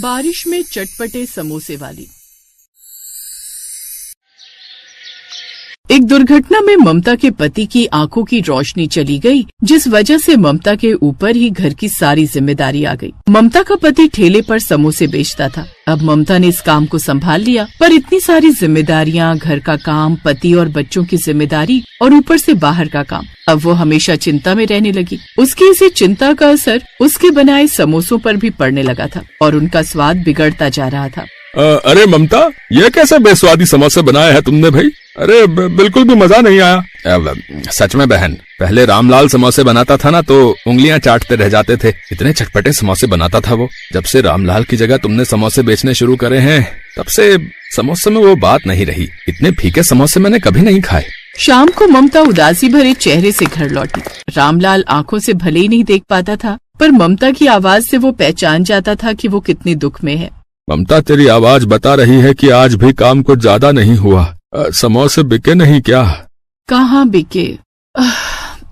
बारिश में चटपटे समोसे वाली। एक दुर्घटना में ममता के पति की आंखों की रोशनी चली गई, जिस वजह से ममता के ऊपर ही घर की सारी जिम्मेदारी आ गई। ममता का पति ठेले पर समोसे बेचता था। अब ममता ने इस काम को संभाल लिया, पर इतनी सारी जिम्मेदारियां, घर का काम, पति और बच्चों की जिम्मेदारी और ऊपर से बाहर का काम। अब वो हमेशा चिंता में रहने लगी। उसकी इसी चिंता का असर उसके बनाए समोसों पर भी पड़ने लगा था और उनका स्वाद बिगड़ता जा रहा था। अरे ममता, ये कैसे बेस्वादी समोसे बनाए हैं तुमने भाई? अरे बिल्कुल भी मजा नहीं आया। सच में बहन, पहले रामलाल समोसे बनाता था ना तो उंगलियां चाटते रह जाते थे। इतने चटपटे समोसे बनाता था वो। जब से रामलाल की जगह तुमने समोसे बेचने शुरू करे हैं, तब से समोसे में वो बात नहीं रही। इतने फीके समोसे मैंने कभी नहीं खाए। शाम को ममता उदासी भरे चेहरे से घर लौटी। रामलाल आंखों से भले ही नहीं देख पाता था, पर ममता की आवाज से वो पहचान जाता था कि वो कितने दुख में है। ममता, तेरी आवाज बता रही है कि आज भी काम कुछ ज्यादा नहीं हुआ। समोसे बिके नहीं क्या? कहाँ बिके?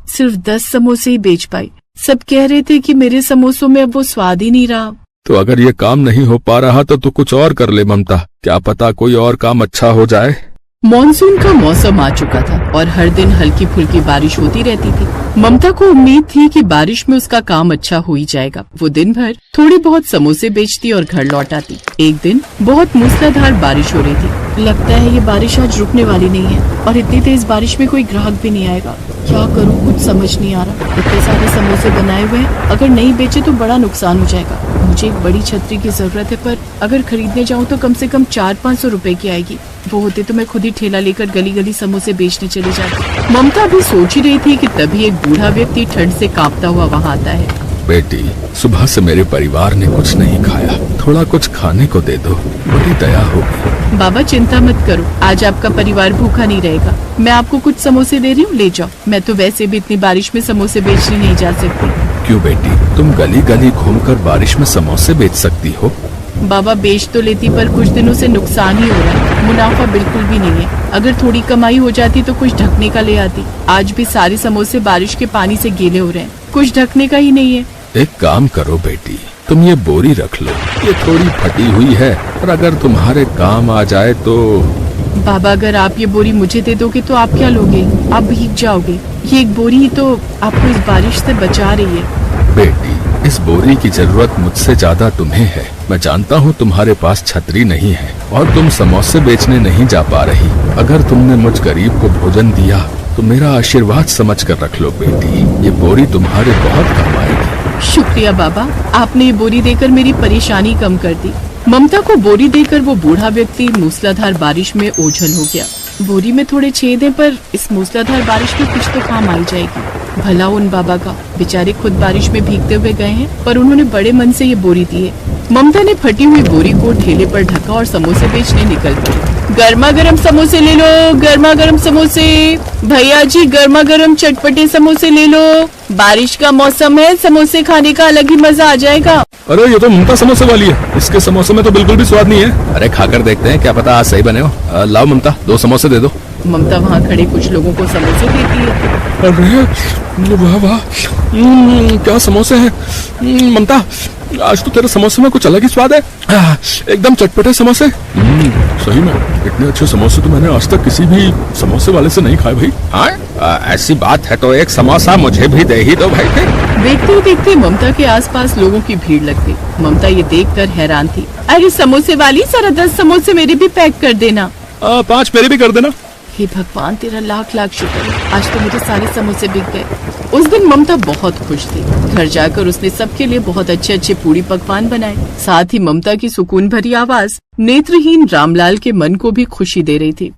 सिर्फ 10 समोसे ही बेच पाई। सब कह रहे थे कि मेरे समोसों में अब वो स्वाद ही नहीं रहा। तो अगर ये काम नहीं हो पा रहा तो तू कुछ और कर ले ममता। क्या पता कोई और काम अच्छा हो जाए। मॉनसून का मौसम आ चुका था और हर दिन हल्की फुल्की बारिश होती रहती थी। ममता को उम्मीद थी कि बारिश में उसका काम अच्छा हो ही जाएगा। वो दिन भर थोड़ी बहुत समोसे बेचती और घर लौट आती। एक दिन बहुत मूसलाधार बारिश हो रही थी। लगता है ये बारिश आज रुकने वाली नहीं है और इतनी तेज बारिश में कोई ग्राहक भी नहीं आएगा। क्या करूँ, कुछ समझ नहीं आ रहा। इतने सारे समोसे बनाए हुए हैं, अगर नहीं बेचे तो बड़ा नुकसान हो जाएगा। मुझे एक बड़ी छतरी की जरूरत है, पर अगर खरीदने जाऊँ तो कम से कम 400-500 रुपए की आएगी। वो होते तो मैं खुद ही ठेला लेकर गली गली समोसे बेचने चली जाती। ममता भी सोच ही रही थी कि तभी एक बूढ़ा व्यक्ति ठंड से कांपता हुआ वहाँ आता है। बेटी, सुबह से मेरे परिवार ने कुछ नहीं खाया, थोड़ा कुछ खाने को दे दो, बड़ी दया होगी। बाबा चिंता मत करो, आज आपका परिवार भूखा नहीं रहेगा। मैं आपको कुछ समोसे दे रही हूँ, ले जाओ। मैं तो वैसे भी इतनी बारिश में समोसे बेचने नहीं जा सकती। क्यों बेटी, तुम गली गली घूमकर बारिश में समोसे बेच सकती हो। बाबा बेच तो लेती, पर कुछ दिनों से नुकसान ही हो रहा है। मुनाफा बिल्कुल भी नहीं है। अगर थोड़ी कमाई हो जाती तो कुछ ढकने का ले आती। आज भी सारे समोसे बारिश के पानी से गीले हो रहे हैं, कुछ ढकने का ही नहीं है। एक काम करो बेटी, तुम ये बोरी रख लो। ये थोड़ी फटी हुई है और अगर तुम्हारे काम आ जाए तो। बाबा, अगर आप ये बोरी मुझे दे दोगे तो आप क्या लोगे? आप भीग जाओगे। ये एक बोरी ही तो आपको इस बारिश से बचा रही है। बेटी, इस बोरी की जरूरत मुझसे ज्यादा तुम्हें है। मैं जानता हूँ तुम्हारे पास छतरी नहीं है और तुम समोसे बेचने नहीं जा पा रही। अगर तुमने मुझ गरीब को भोजन दिया तो मेरा आशीर्वाद समझ कर रख लो बेटी। ये बोरी तुम्हारे बहुत काम आएगी। शुक्रिया बाबा, आपने ये बोरी देकर मेरी परेशानी कम कर दी। ममता को बोरी देकर वो बूढ़ा व्यक्ति मूसलाधार बारिश में ओझल हो गया। बोरी में थोड़े छेद हैं, पर इस मूसलाधार बारिश में कुछ तो काम आई जाएगी। भला उन बाबा का, बेचारे खुद बारिश में भीगते हुए गए हैं, पर उन्होंने बड़े मन से ये बोरी दी है। ममता ने फटी हुई बोरी को ठेले पर ढका और समोसे बेचने निकल पड़ी। गर्मा गर्म समोसे ले लो, गर्मा गर्म समोसे। भैया जी, गर्मा गर्म चटपटे समोसे ले लो। बारिश का मौसम है, समोसे खाने का अलग ही मजा आ जाएगा। अरे ये तो ममता समोसे वाली है, इसके समोसे में तो बिल्कुल भी स्वाद नहीं है। अरे खाकर देखते हैं, क्या पता आज सही बने हो। लाओ ममता, 2 समोसे दे दो। ममता वहाँ खड़े कुछ लोगों को समोसे देती है। अरे वाह वाह, क्या समोसे हैं। ममता, आज तो तेरे समोसे में कुछ अलग ही स्वाद है। एकदम चटपटे समोसे। सही में इतने अच्छे समोसे तो मैंने आज तक किसी भी समोसे वाले से नहीं खाए भाई। हाँ, ऐसी बात है तो एक समोसा मुझे भी दे ही दो भाई। देखते देखते ममता के आसपास लोगों की भीड़ लग गई। ममता ये देखकर हैरान थी। अरे समोसे वाली, जरा 10 समोसे मेरे भी पैक कर देना। 5 मेरे भी कर देना। हे भगवान, तेरा लाख लाख शुक्र है, आज तो मेरे सारे समोसे बिक गए। उस दिन ममता बहुत खुश थी। घर जाकर उसने सबके लिए बहुत अच्छे अच्छे पूड़ी पकवान बनाए। साथ ही ममता की सुकून भरी आवाज नेत्रहीन रामलाल के मन को भी खुशी दे रही थी।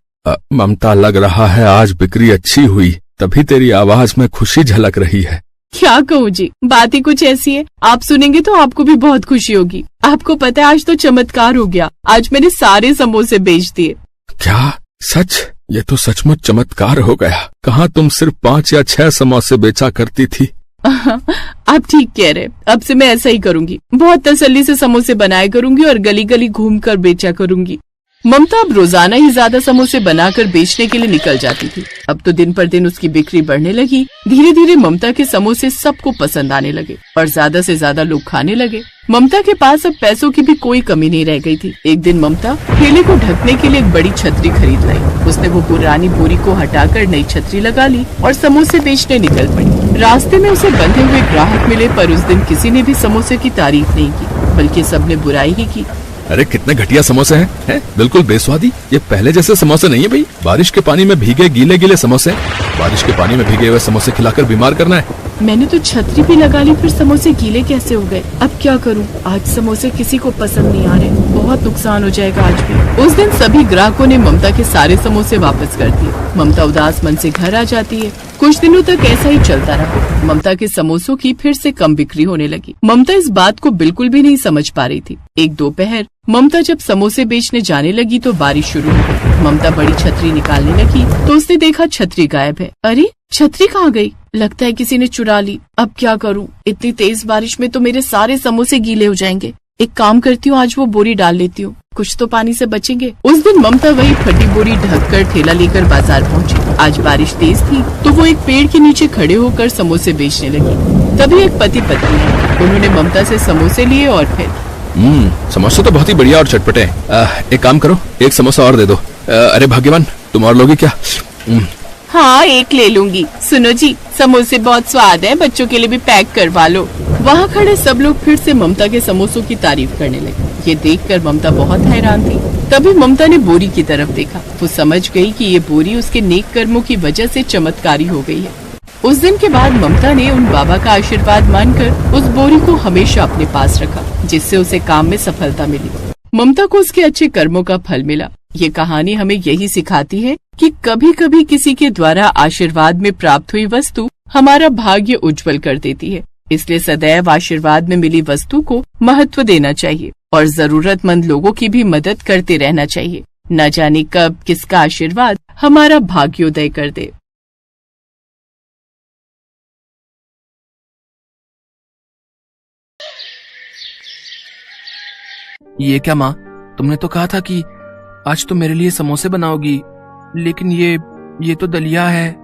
ममता, लग रहा है आज बिक्री अच्छी हुई, तभी तेरी आवाज में खुशी झलक रही है। क्या कहूँ जी, बात ही कुछ ऐसी है। आप सुनेंगे तो आपको भी बहुत खुशी होगी। आपको पता है, आज तो चमत्कार हो गया। आज मैंने सारे समोसे बेच दिए। क्या सच? ये तो सचमुच चमत्कार हो गया। कहाँ तुम सिर्फ 5 या 6 समोसे बेचा करती थी। आप ठीक कह रहे, अब से मैं ऐसा ही करूंगी। बहुत तसल्ली से समोसे बनाया करूंगी और गली गली घूमकर बेचा करूंगी। ममता अब रोजाना ही ज्यादा समोसे बनाकर बेचने के लिए निकल जाती थी। अब तो दिन पर दिन उसकी बिक्री बढ़ने लगी। धीरे धीरे ममता के समोसे सबको पसंद आने लगे और ज्यादा से ज्यादा लोग खाने लगे। ममता के पास अब पैसों की भी कोई कमी नहीं रह गई थी। एक दिन ममता ठेले को ढकने के लिए एक बड़ी छतरी खरीद लाई। उसने वो पुरानी बोरी को हटाकर नई छतरी लगा ली और समोसे बेचने निकल पड़ी। रास्ते में उसे बंधे हुए ग्राहक मिले, पर उस दिन किसी ने भी समोसे की तारीफ नहीं की, बल्कि सबने बुराई ही की। अरे कितने घटिया समोसे हैं, बिल्कुल बेस्वादी। ये पहले जैसे समोसे नहीं है भाई। बारिश के पानी में भीगे गीले गीले समोसे। बारिश के पानी में भीगे हुए समोसे खिलाकर बीमार करना है। मैंने तो छतरी भी लगा ली, फिर समोसे गीले कैसे हो गए? अब क्या करूं? आज समोसे किसी को पसंद नहीं आ रहे, बहुत नुकसान हो जाएगा आज भी। उस दिन सभी ग्राहकों ने ममता के सारे समोसे वापस कर दिए। ममता उदास मन से घर आ जाती है। कुछ दिनों तक ऐसा ही चलता रहा। ममता के समोसों की फिर से कम बिक्री होने लगी। ममता इस बात को बिल्कुल भी नहीं समझ पा रही थी। एक दोपहर ममता जब समोसे बेचने जाने लगी तो बारिश शुरू हो गई। ममता बड़ी छतरी निकालने लगी तो उसने देखा छतरी गायब है। अरे छतरी कहाँ गई? लगता है किसी ने चुरा ली। अब क्या करूं? इतनी तेज बारिश में तो मेरे सारे समोसे गीले हो जाएंगे। एक काम करती हूँ, आज वो बोरी डाल लेती हूँ, कुछ तो पानी से बचेंगे। उस दिन ममता वही फटी बोरी ढककर ठेला लेकर बाजार पहुँची। आज बारिश तेज थी तो वो एक पेड़ के नीचे खड़े होकर समोसे बेचने लगी। तभी एक पति पत्नी आई। उन्होंने ममता से समोसे लिए और फिर समोसे तो बहुत ही बढ़िया और चटपटे हैं। एक काम करो, एक समोसा और दे दो। अरे भाग्यवान, तुम और लोगी क्या? हाँ, एक ले लूंगी। सुनो जी, समोसे बहुत स्वाद है, बच्चों के लिए भी पैक करवा लो। वहाँ खड़े सब लोग फिर से ममता के समोसों की तारीफ करने लगे। ये देखकर ममता बहुत हैरान थी। तभी ममता ने बोरी की तरफ देखा। वो समझ गई कि ये बोरी उसके नेक कर्मों की वजह से चमत्कारी हो गई है। उस दिन के बाद ममता ने उन बाबा का आशीर्वाद मानकर उस बोरी को हमेशा अपने पास रखा, जिससे उसे काम में सफलता मिली। ममता को उसके अच्छे कर्मों का फल मिला। ये कहानी हमें यही सिखाती है कि कभी कभी किसी के द्वारा आशीर्वाद में प्राप्त हुई वस्तु हमारा भाग्य उज्जवल कर देती है। इसलिए सदैव आशीर्वाद में मिली वस्तु को महत्व देना चाहिए और जरूरतमंद लोगों की भी मदद करते रहना चाहिए। न जाने कब किसका आशीर्वाद हमारा भाग्योदय कर दे। ये क्या माँ, तुमने तो कहा था कि आज तो मेरे लिए समोसे बनाओगी, लेकिन ये तो दलिया है।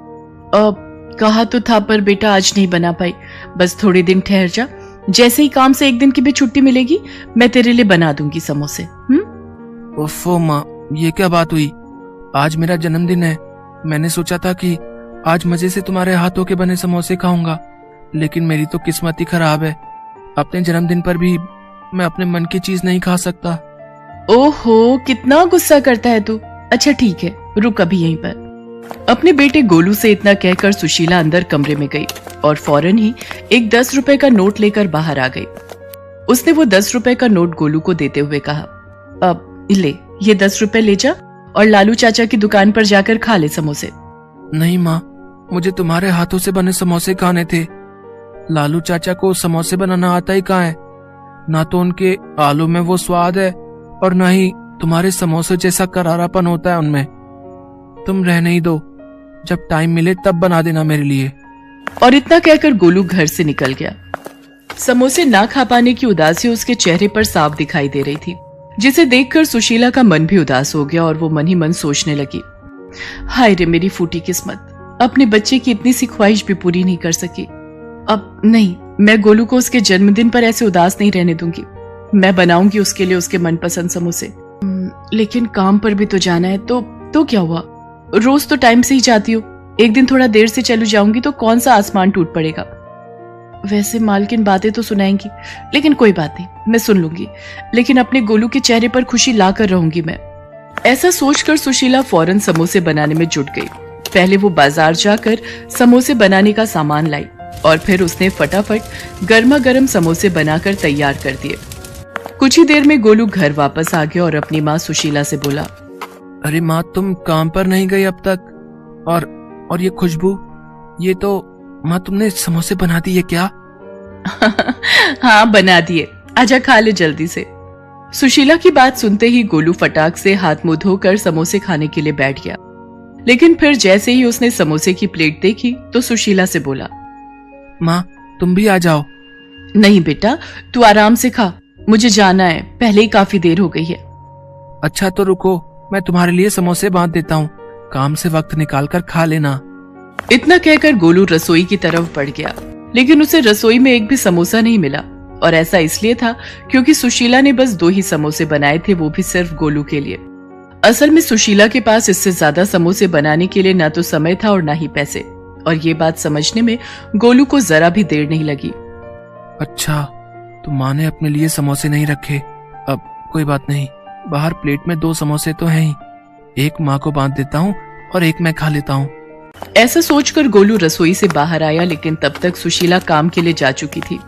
कहा तो था, पर बेटा आज नहीं बना पाई। बस थोड़े दिन ठहर जा, जैसे ही काम से एक दिन की भी छुट्टी मिलेगी मैं तेरे लिए बना दूंगी समोसे। ओफो माँ, ये क्या बात हुई? आज मेरा जन्मदिन है। मैंने सोचा था कि आज मजे से तुम्हारे हाथों के बने समोसे खाऊंगा, लेकिन मेरी तो किस्मत ही खराब है। अपने जन्मदिन पर भी मैं अपने मन की चीज नहीं खा सकता। ओहो, कितना गुस्सा करता है तू। अच्छा ठीक है, रुक अभी यहीं पर। अपने बेटे गोलू से इतना कहकर सुशीला अंदर कमरे में गई और फौरन ही एक 10 रुपए का नोट लेकर बाहर आ गई। उसने वो 10 रुपए का नोट गोलू को देते हुए कहा, अब ले, ये 10 रुपए ले जा और लालू चाचा की दुकान पर जाकर खा ले समोसे। नहीं माँ, मुझे तुम्हारे हाथों से बने समोसे खाने थे। लालू चाचा को समोसे बनाना आता ही कहाँ है? ना तो उनके आलू में वो स्वाद है और ना ही तुम्हारे समोसे जैसा करारापन होता है उनमें। तुम रहने ही दो, जब टाइम मिले तब बना देना मेरे लिए। और इतना कहकर गोलू घर से निकल गया। समोसे ना खा पाने की उदासी उसके चेहरे पर साफ दिखाई दे रही थी, जिसे देखकर सुशीला का मन भी उदास हो गया और वो मन ही मन सोचने लगी, हाय रे मेरी फूटी किस्मत, अपने बच्चे की इतनी सी ख्वाहिश भी पूरी नहीं कर सकी। अब नहीं, मैं गोलू को उसके जन्मदिन पर ऐसे उदास नहीं रहने दूंगी। मैं बनाऊंगी उसके लिए उसके मनपसंद समोसे। लेकिन काम पर भी तो जाना है। तो क्या हुआ, रोज तो टाइम से ही जाती हो, एक दिन थोड़ा देर से चलू जाऊंगी तो कौन सा आसमान टूट पड़ेगा। वैसे मालकिन बातें तो सुनाएंगी, लेकिन कोई बात नहीं, मैं सुन लूंगी, लेकिन अपने गोलू के चेहरे पर खुशी ला कर रहूंगी मैं। ऐसा सोचकर सुशीला फौरन समोसे बनाने में जुट गई। पहले वो बाजार जाकर समोसे बनाने का सामान लाई और फिर उसने फटाफट गर्मा गर्म समोसे बनाकर तैयार कर दिए। कुछ ही देर में गोलू घर वापस आ गया और अपनी माँ सुशीला से बोला, अरे माँ, तुम काम पर नहीं गई अब तक? और ये खुशबू, ये तो माँ तुमने समोसे बना दिए क्या? हाँ बना दिए, आजा खा ले जल्दी से। सुशीला की बात सुनते ही गोलू फटाक से हाथ मुंह धोकर समोसे खाने के लिए बैठ गया। लेकिन फिर जैसे ही उसने समोसे की प्लेट देखी तो सुशीला से बोला, माँ तुम भी आ जाओ। नहीं बेटा, तू आराम से खा, मुझे जाना है, पहले ही काफी देर हो गई है। अच्छा तो रुको, मैं तुम्हारे लिए समोसे बांध देता हूँ, काम से वक्त निकाल कर खा लेना। इतना कहकर गोलू रसोई की तरफ बढ़ गया, लेकिन उसे रसोई में एक भी समोसा नहीं मिला और ऐसा इसलिए था क्योंकि सुशीला ने बस 2 ही समोसे बनाए थे, वो भी सिर्फ गोलू के लिए। असल में सुशीला के पास इससे ज्यादा समोसे बनाने के लिए ना तो समय था और ना ही पैसे, और ये बात समझने में गोलू को जरा भी देर नहीं लगी। अच्छा, तो माँ ने अपने लिए समोसे नहीं रखे। अब कोई बात नहीं, बाहर प्लेट में 2 समोसे तो हैं ही, एक माँ को बांट देता हूँ और एक मैं खा लेता हूँ। ऐसा सोचकर गोलू रसोई से बाहर आया, लेकिन तब तक सुशीला काम के लिए जा चुकी थी।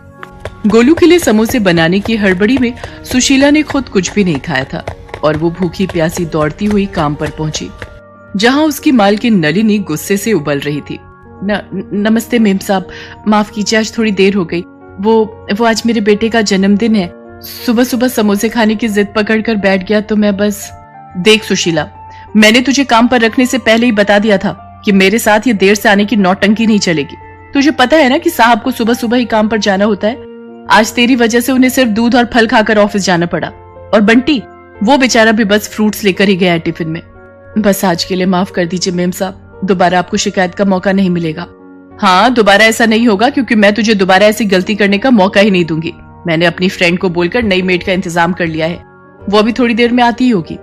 गोलू के लिए समोसे बनाने की हड़बड़ी में सुशीला ने खुद कुछ भी नहीं खाया था और वो भूखी प्यासी दौड़ती हुई काम पर पहुंची, जहां उसकी मालकिन नलिनी गुस्से से उबल रही थी। नमस्ते मेम साहब, माफ कीजिए, आज थोड़ी देर हो गई। वो आज मेरे बेटे का जन्मदिन है। सुबह सुबह समोसे खाने की जिद पकड़कर बैठ गया तो मैं बस। देख सुशीला, मैंने तुझे काम पर रखने से पहले ही बता दिया था कि मेरे साथ ये देर से आने की नौटंकी नहीं चलेगी। तुझे पता है ना कि साहब को सुबह सुबह ही काम पर जाना होता है। आज तेरी वजह से उन्हें सिर्फ दूध और फल खाकर ऑफिस जाना पड़ा, और बंटी वो बेचारा भी बस फ्रूट्स लेकर ही गया है टिफिन में। बस आज के लिए माफ कर दीजिए मेम साहब, दोबारा आपको शिकायत का मौका नहीं मिलेगा। हाँ, दोबारा ऐसा नहीं होगा, क्योंकि मैं तुझे दोबारा ऐसी गलती करने का मौका ही नहीं दूंगी। मैंने अपनी फ्रेंड को बोलकर नई मेड का इंतजाम कर लिया है, वो अभी थोड़ी देर में आती ही होगी।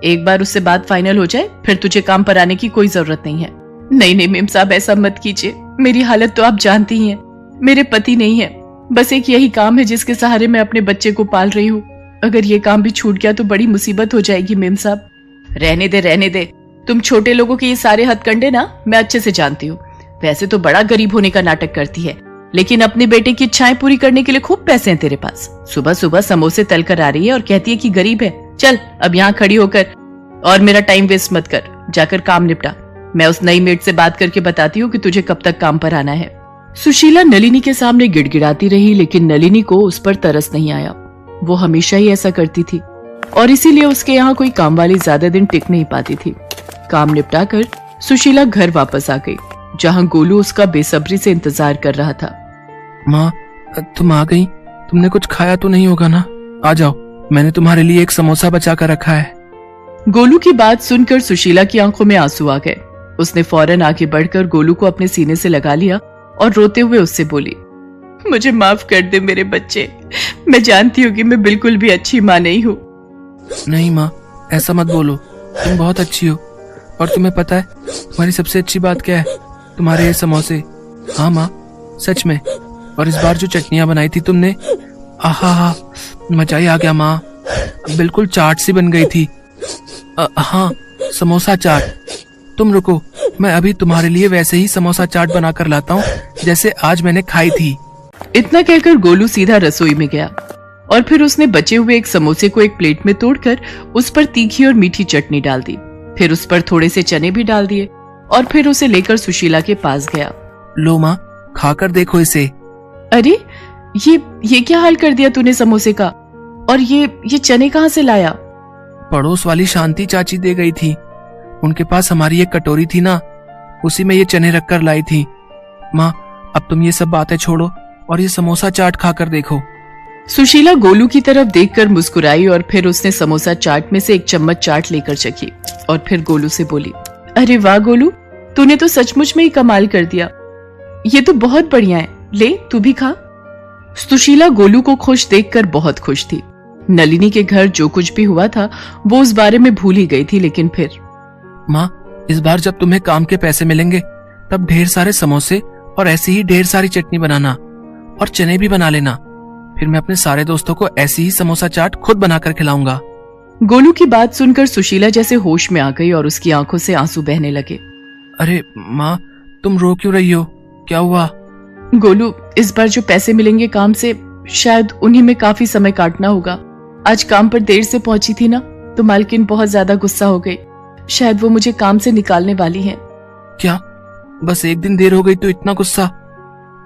एक बार उससे बात फाइनल हो जाए फिर तुझे काम पर आने की कोई जरूरत नहीं है। नहीं मेम साहब, ऐसा मत कीजिए, मेरी हालत तो आप जानती ही हैं। मेरे पति नहीं है, बस एक यही काम है जिसके सहारे मैं अपने बच्चे को पाल रही हूँ। अगर ये काम भी छूट गया तो बड़ी मुसीबत हो जाएगी मेम साहब। रहने दे, तुम छोटे लोगों के ये सारे हथकंडे ना मैं अच्छे से जानती हूँ। वैसे तो बड़ा गरीब होने का नाटक करती है, लेकिन अपने बेटे की इच्छाएं पूरी करने के लिए खूब पैसे हैं तेरे पास। सुबह सुबह समोसे तल कर आ रही है और कहती है कि गरीब है। चल अब यहाँ खड़ी होकर और मेरा टाइम वेस्ट मत कर, जाकर काम निपटा। मैं उस नई मेड से बात करके बताती हूँ कि तुझे कब तक काम पर आना है। सुशीला नलिनी के सामने गिड़गिड़ाती रही, लेकिन नलिनी को उस पर तरस नहीं आया। वो हमेशा ही ऐसा करती थी और इसीलिए उसके यहाँ कोई काम वाली ज्यादा दिन टिक नहीं पाती थी। काम निपटा कर सुशीला घर वापस आ गई, जहाँ गोलू उसका बेसब्री से इंतजार कर रहा था। माँ, तुम आ गई? तुमने कुछ खाया तो नहीं होगा ना? आ जाओ, मैंने तुम्हारे लिए एक समोसा बचा कर रखा है। गोलू की बात सुनकर सुशीला की आंखों में आंसू आ गए। उसने फौरन आगे बढ़कर गोलू को अपने सीने से लगा लिया और रोते हुए उससे बोली, मुझे माफ कर दे मेरे बच्चे, मैं जानती हूँ कि मैं बिल्कुल भी अच्छी माँ नहीं हूँ। नहीं माँ, ऐसा मत बोलो, तुम बहुत अच्छी हो। और तुम्हें पता है तुम्हारी सबसे अच्छी बात क्या है? तुम्हारे ये समोसे। हाँ माँ, सच में। और इस बार जो चटनियाँ बनाई थी तुमने, आहा, मजा ही आ गया माँ, बिल्कुल चाट सी बन गई थी। हाँ, समोसा चाट। तुम रुको, मैं अभी तुम्हारे लिए वैसे ही समोसा चाट बनाकर लाता हूँ जैसे आज मैंने खाई थी। इतना कहकर गोलू सीधा रसोई में गया और फिर उसने बचे हुए एक समोसे को एक प्लेट में तोड़कर उस पर तीखी और मीठी चटनी डाल दी, फिर उस पर थोड़े से चने भी डाल दिए और फिर उसे लेकर सुशीला के पास गया। लो माँ, खाकर देखो इसे। अरे ये क्या हाल कर दिया तूने समोसे का? और ये चने कहाँ से लाया? पड़ोस वाली शांति चाची दे गई थी, उनके पास हमारी एक कटोरी थी ना, उसी में ये चने रखकर लाई थी। माँ, अब तुम ये सब बातें छोड़ो और ये समोसा चाट खाकर देखो। सुशीला गोलू की तरफ देखकर मुस्कुराई और फिर उसने समोसा चाट में से एक चम्मच चाट लेकर चखी और फिर गोलू से बोली, अरे वाह गोलू, तूने तो सचमुच में ही कमाल कर दिया, ये तो बहुत बढ़िया है, ले तू भी खा। सुशीला गोलू को खुश देखकर बहुत खुश थी। नलिनी के घर जो कुछ भी हुआ था वो उस बारे में भूल ही गई थी, लेकिन फिर माँ, इस बार जब तुम्हें काम के पैसे मिलेंगे तब ढेर सारे समोसे और ऐसी ही ढेर सारी चटनी बनाना और चने भी बना लेना, फिर मैं अपने सारे दोस्तों को ऐसी ही समोसा चाट खुद बनाकर खिलाऊंगा। गोलू की बात सुनकर सुशीला जैसे होश में आ गई और उसकी आंखों से आंसू बहने लगे। अरे माँ, तुम रो क्यों रही हो? क्या हुआ? गोलू, इस बार जो पैसे मिलेंगे काम से, शायद उन्हीं में काफी समय काटना होगा। आज काम पर देर से पहुंची थी ना, तो मालकिन बहुत ज्यादा गुस्सा हो गई, शायद वो मुझे काम से निकालने वाली है। क्या? बस एक दिन देर हो गई तो इतना गुस्सा?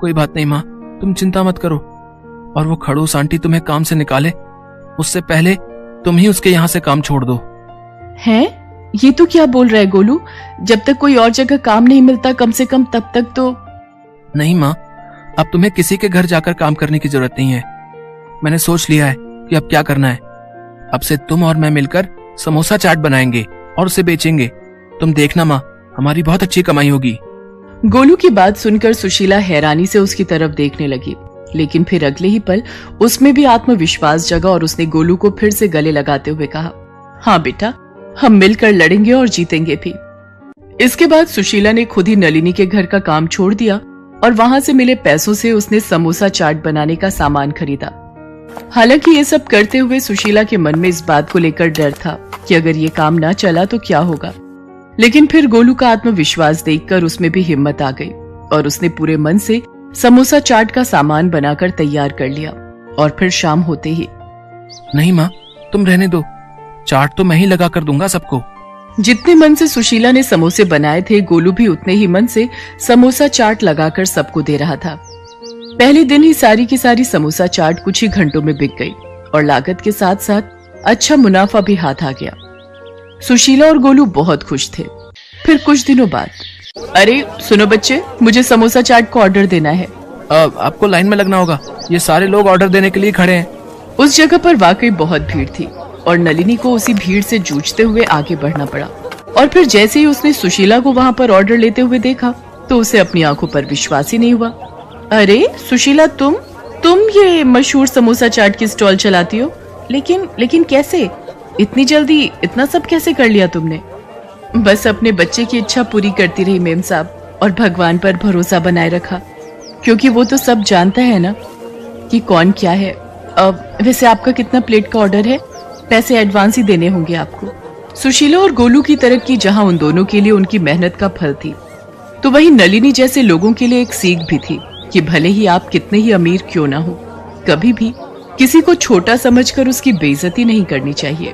कोई बात नहीं माँ, तुम चिंता मत करो, और वो खड़ूस आंटी तुम्हें काम से निकाले उससे पहले तुम ही उसके यहाँ से काम छोड़ दो। हैं? ये तो क्या बोल रहा है गोलू? जब तक कोई और जगह काम नहीं मिलता कम से कम तब तक तो। नहीं माँ, अब तुम्हें किसी के घर जाकर काम करने की जरूरत नहीं है। मैंने सोच लिया है कि अब क्या करना है। अब से तुम और मैं मिलकर समोसा चाट बनाएंगे और उसे बेचेंगे। तुम देखना माँ, हमारी बहुत अच्छी कमाई होगी। गोलू की बात सुनकर सुशीला हैरानी से उसकी तरफ देखने लगी। लेकिन फिर अगले ही पल उसमें भी आत्मविश्वास जगा और उसने गोलू को फिर से गले लगाते हुए कहा, हाँ बेटा, हम मिलकर लड़ेंगे और जीतेंगे भी। इसके बाद सुशीला ने खुद ही नलिनी के घर का काम छोड़ दिया और वहां से मिले पैसों से उसने समोसा चाट बनाने का सामान खरीदा। हालांकि ये सब करते हुए सुशीला के मन में इस बात को लेकर डर था कि अगर ये काम ना चला तो क्या होगा, लेकिन फिर गोलू का आत्मविश्वास देखकर उसमें भी हिम्मत आ गई और उसने पूरे मन से समोसा चाट का सामान बनाकर तैयार कर लिया। और फिर शाम होते ही, नहीं माँ, तुम रहने दो, चाट तो मैं ही लगा कर दूंगा सबको। जितने मन से सुशीला ने समोसे बनाए थे, गोलू भी उतने ही मन से समोसा चाट लगाकर सबको दे रहा था। पहले दिन ही सारी की सारी समोसा चाट कुछ ही घंटों में बिक गई और लागत के साथ साथ अच्छा मुनाफा भी हाथ आ गया। सुशीला और गोलू बहुत खुश थे। फिर कुछ दिनों बाद, अरे सुनो बच्चे, मुझे समोसा चाट को ऑर्डर देना है। आपको लाइन में लगना होगा, ये सारे लोग ऑर्डर देने के लिए खड़े हैं। उस जगह पर वाकई बहुत भीड़ थी और नलिनी को उसी भीड़ से जूझते हुए आगे बढ़ना पड़ा। और फिर जैसे ही उसने सुशीला को वहां पर ऑर्डर लेते हुए देखा तो उसे अपनी आंखों पर विश्वास ही नहीं हुआ। अरे सुशीला, तुम ये मशहूर समोसा चाट की स्टॉल चलाती हो, लेकिन कैसे? इतनी जल्दी इतना सब कैसे कर लिया तुमने? बस अपने बच्चे की इच्छा पूरी करती रही मेम साहब, और भगवान पर भरोसा बनाए रखा, क्योंकि वो तो सब जानता है ना कि कौन क्या है। वैसे आपका कितना प्लेट का ऑर्डर है? पैसे एडवांस ही देने होंगे आपको। सुशीला और गोलू की तरक्की जहां उन दोनों के लिए उनकी मेहनत का फल थी, तो वहीं नलिनी जैसे लोगों के लिए एक सीख भी थी कि भले ही आप कितने ही अमीर क्यों ना हो, कभी भी किसी को छोटा समझकर उसकी बेइज्जती नहीं करनी चाहिए।